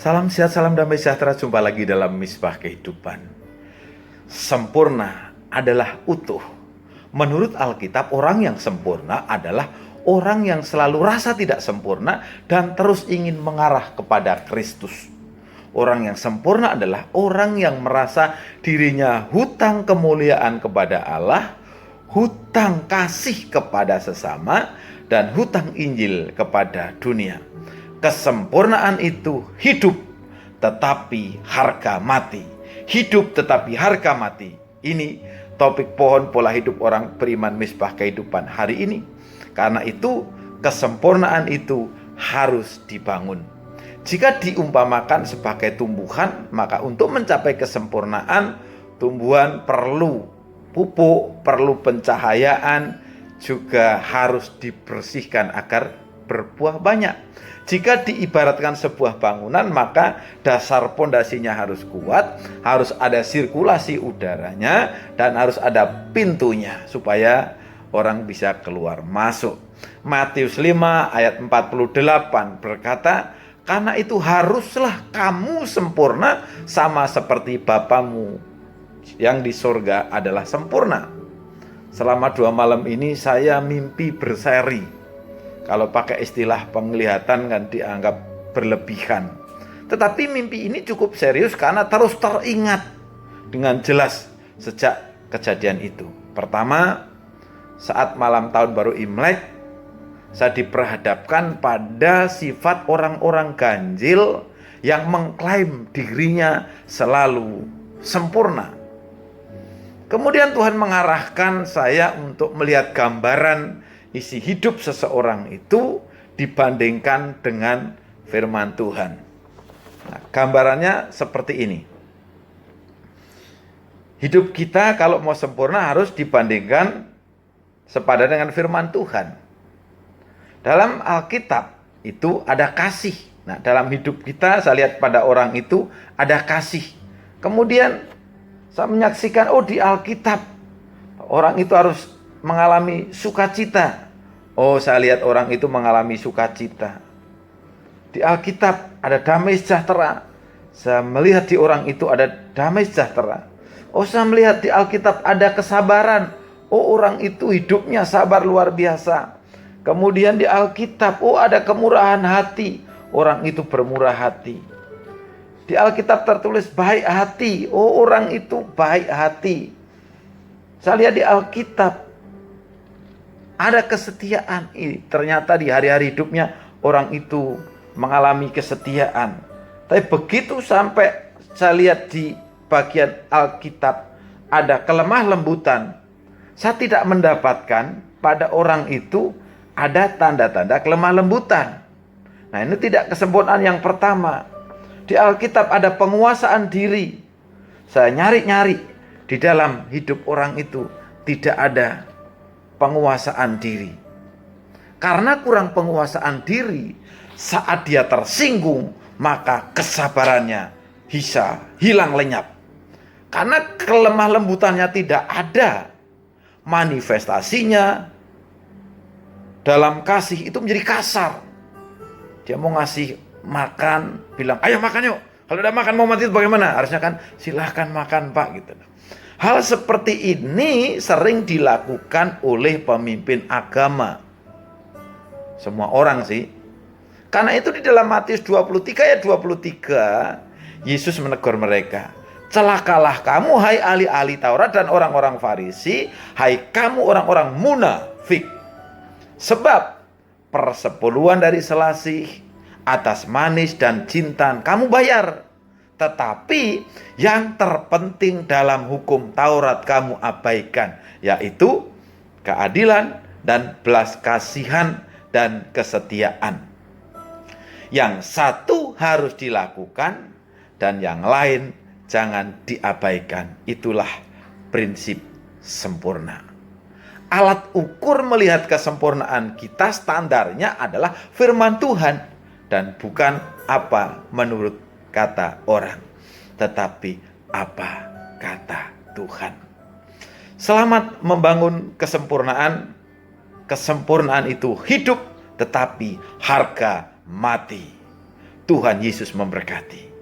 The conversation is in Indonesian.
Salam sehat, salam damai sejahtera. Jumpa lagi dalam Misbah Kehidupan. Sempurna adalah utuh. Menurut Alkitab, orang yang sempurna adalah orang yang selalu rasa tidak sempurna dan terus ingin mengarah kepada Kristus. Orang yang sempurna adalah orang yang merasa dirinya hutang kemuliaan kepada Allah, hutang kasih kepada sesama, dan hutang Injil kepada dunia. Kesempurnaan itu hidup tetapi harga mati. Hidup tetapi harga mati. Ini topik pohon pola hidup orang beriman Misbah Kehidupan hari ini. Karena itu kesempurnaan itu harus dibangun. Jika diumpamakan sebagai tumbuhan, maka untuk mencapai kesempurnaan, tumbuhan perlu pupuk, perlu pencahayaan, juga harus dibersihkan agar berbuah banyak. Jika diibaratkan sebuah bangunan, maka dasar pondasinya harus kuat, harus ada sirkulasi udaranya, dan harus ada pintunya supaya orang bisa keluar masuk. Matius 5 ayat 48 berkata, "Karena itu haruslah kamu sempurna sama seperti Bapamu yang di sorga adalah sempurna." Selama 2 malam ini saya mimpi berseri. Kalau pakai istilah penglihatan kan dianggap berlebihan. Tetapi mimpi ini cukup serius karena terus teringat dengan jelas sejak kejadian itu. Pertama, saat malam tahun baru Imlek, saya diperhadapkan pada sifat orang-orang ganjil yang mengklaim dirinya selalu sempurna. Kemudian Tuhan mengarahkan saya untuk melihat gambaran isi hidup seseorang itu dibandingkan dengan firman Tuhan. Nah, gambarannya seperti ini. Hidup kita kalau mau sempurna harus dibandingkan sepadan dengan firman Tuhan. Dalam Alkitab itu ada kasih. Nah, dalam hidup kita saya lihat pada orang itu ada kasih. Kemudian saya menyaksikan, di Alkitab orang itu harus mengalami sukacita. Saya lihat orang itu mengalami sukacita. Di Alkitab ada damai sejahtera. Saya melihat di orang itu ada damai sejahtera. Saya melihat di Alkitab ada kesabaran. Orang itu hidupnya sabar luar biasa. Kemudian di Alkitab, ada kemurahan hati. Orang itu bermurah hati. Di Alkitab tertulis baik hati. Orang itu baik hati. Saya lihat di Alkitab ada kesetiaan. Ternyata di hari-hari hidupnya orang itu mengalami kesetiaan. Tapi begitu sampai saya lihat di bagian Alkitab ada kelemah lembutan, saya tidak mendapatkan pada orang itu ada tanda-tanda kelemah lembutan. Nah, ini tidak kesempurnaan yang pertama. Di Alkitab ada penguasaan diri. Saya nyari-nyari di dalam hidup orang itu tidak ada penguasaan diri. Karena kurang penguasaan diri, saat dia tersinggung, maka kesabarannya bisa hilang lenyap. Karena kelemah lembutannya tidak ada, manifestasinya dalam kasih itu menjadi kasar. Dia mau ngasih makan, bilang, "Ayo makan yuk. Kalau udah makan mau mati bagaimana?" Harusnya kan, "Silahkan makan Pak," gitu. Hal seperti ini sering dilakukan oleh pemimpin agama. Semua orang sih. Karena itu di dalam Matius 23 ayat 23, Yesus menegur mereka. "Celakalah kamu hai ahli-ahli Taurat dan orang-orang Farisi, hai kamu orang-orang munafik. Sebab persepuluhan dari selasih, atas manis dan jintan kamu bayar. Tetapi yang terpenting dalam hukum Taurat kamu abaikan, yaitu keadilan dan belas kasihan dan kesetiaan. Yang satu harus dilakukan dan yang lain jangan diabaikan." Itulah prinsip sempurna. Alat ukur melihat kesempurnaan kita standarnya adalah firman Tuhan dan bukan apa menurut kata orang, tetapi apa kata Tuhan. Selamat membangun kesempurnaan. Kesempurnaan itu hidup tetapi harga mati. Tuhan Yesus memberkati.